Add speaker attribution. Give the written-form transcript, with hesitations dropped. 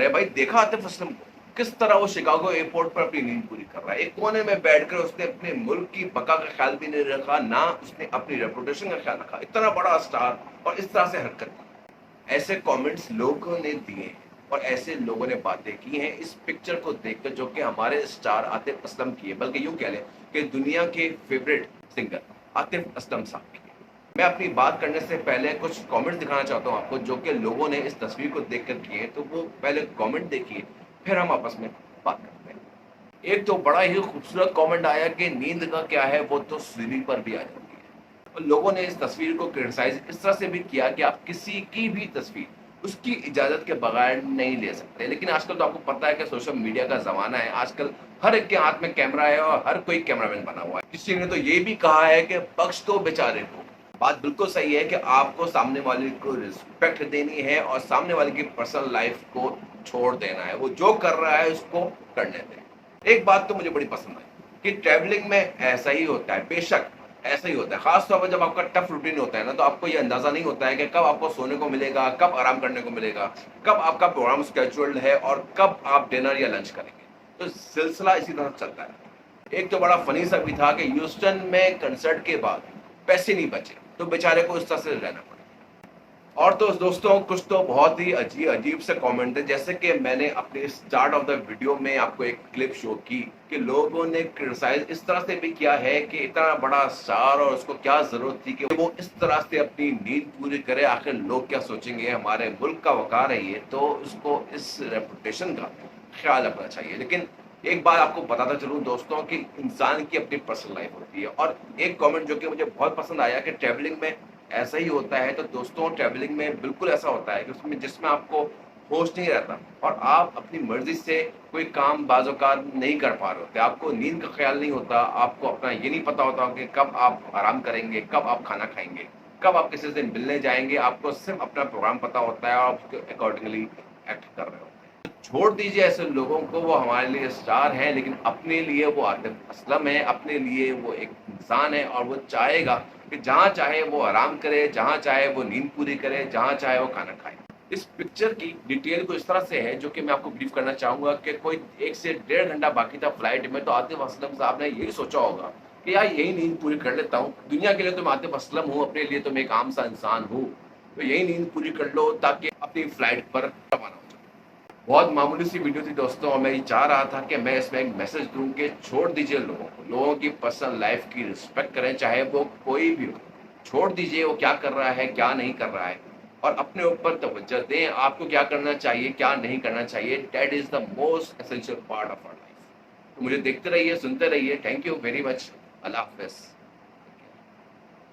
Speaker 1: रहे हैं। भाई देखा आतिफ असलम को किस तरह वो शिकागो एयरपोर्ट पर अपनी नींद पूरी कर रहा है। एक कोने में बैठकर उसने अपने मुल्क की बका का ख्याल भी नहीं रखा, ना उसने अपनी रेपुटेशन का ख्याल रखा। इतना बड़ा स्टार और इस तरह से हरकत की। ऐसे कमेंट्स लोगों ने दिए हैं और ऐसे लोगों ने बातें की हैं इस पिक्चर को देखकर, जो कि हमारे स्टार आतिफ असलम की है, बल्कि यूं कह लें कि दुनिया के फेवरेट सिंगर आतिफ असलम साहब की है। मैं अपनी बात करने से पहले कुछ कमेंट्स दिखाना चाहता हूं आपको, जो कि लोगों ने इस तस्वीर को देखकर किए। तो वो पहले कमेंट देखिए, फिर हम आपस में बात करते हैं। एक तो बड़ा ही खूबसूरत कमेंट आया कि नींद का क्या है, वो तो सीढ़ी पर भी आ जाती है। और लोगों ने इस तस्वीर को क्रिटिसाइज इस तरह से भी किया कि आप किसी की भी तस्वीर उसकी इजाजत के बगैर नहीं ले सकते। लेकिन आजकल तो आपको पता है कि सोशल मीडिया का जमाना है, आजकल हर एक के हाथ में कैमरा है और हर कोई कैमरामैन बना हुआ है। किसी ने तो ये भी कहा है कि बख्श दो बेचारे को। बात बिल्कुल सही है कि आपको सामने वाले को रिस्पेक्ट देनी है और सामने वाले की पर्सनल लाइफ को छोड़ देना है। वो जो कर रहा है उसको करने दें। एक बात तो मुझे बड़ी पसंद आई कि ट्रैवलिंग में ऐसा ही होता है, बेशक ऐसा ही होता है। खास तौर पर जब आपका टफ रूटीन होता है ना, तो आपको ये अंदाजा नहीं होता है कि कब आपको सोने को मिलेगा, कब आराम करने को मिलेगा, कब आपका प्रोग्राम स्केड्यूल्ड है और कब आप डिनर या लंच करेंगे। तो सिलसिला इसी तरह चलता है। एक तो बड़ा फनी सा भी था कि ह्यूस्टन में कंसर्ट के बाद पैसे नहीं बचे, तो बेचारे को इस तरह से रहना पड़ा। और तो दोस्तों कुछ तो बहुत ही अजीब से कमेंट है, जैसे कि मैंने अपने स्टार्ट ऑफ द वीडियो में आपको एक क्लिप शो की कि लोगों ने क्रिटिसाइज इस तरह से भी किया है कि इतना बड़ा स्टार और उसको क्या जरूरत थी कि वो इस तरह से अपनी नींद पूरी करे। आखिर लोग क्या सोचेंगे, हमारे मुल्क का वकार है ये, तो उसको इस रेपुटेशन का ख्याल रखना चाहिए। लेकिन एक बात आपको बताता चलूं दोस्तों कि इंसान की अपनी पर्सनल लाइफ होती है। और एक कमेंट जो कि मुझे बहुत पसंद आया कि ट्रैवलिंग में ऐसा ही होता है। तो दोस्तों ट्रैवलिंग में बिल्कुल ऐसा होता है कि उसमें जिसमें आपको होश नहीं रहता और आप अपनी मर्जी से कोई काम बाज़-औक़ात नहीं कर पा रहे होते। आपको नींद का ख्याल नहीं होता, आपको अपना ये नहीं पता होता कि कब आप आराम करेंगे, कब आप खाना खाएंगे, कब आप किसी से मिलने जाएंगे। आपको सिर्फ अपना प्रोग्राम पता होता है और आप उसके अकॉर्डिंगली एक्ट कर रहे होते हैं। तो छोड़ दीजिए ऐसे लोगों को, वो हमारे लिए स्टार हैं, लेकिन अपने लिए वो आतिफ असलम है, अपने लिए वो एक इंसान है और वो चाहेगा कि जहाँ चाहे वो आराम करे, जहाँ चाहे वो नींद पूरी करे, जहाँ चाहे वो खाना खाए। इस पिक्चर की डिटेल को इस तरह से है, जो कि मैं आपको ब्रीफ करना चाहूंगा कि कोई 1 से 1.5 घंटा बाकी था फ्लाइट में, तो आतिफ असलम साहब ने यही सोचा होगा कि यार यही नींद पूरी कर लेता हूँ। दुनिया के लिए तो मैं आतिफ असलम हूँ, अपने लिए तो मैं एक आम सा इंसान हूँ, तो यही नींद पूरी कर लो ताकि अपनी फ्लाइट पर रवाना हो जाओ। बहुत मामूली सी वीडियो थी दोस्तों, और मैं ये चाह रहा था कि मैं इसमें एक मैसेज दूं कि छोड़ दीजिए लोगों को, लोगों की पर्सनल लाइफ की रिस्पेक्ट करें, चाहे वो कोई भी हो। छोड़ दीजिए वो क्या कर रहा है, क्या नहीं कर रहा है, और अपने ऊपर तवज्जो दें। आपको क्या करना चाहिए, क्या नहीं करना चाहिए, that is the most essential part of our life. तो मुझे देखते रहिए, सुनते रहिए। Thank you very much. Allah हाफिज़।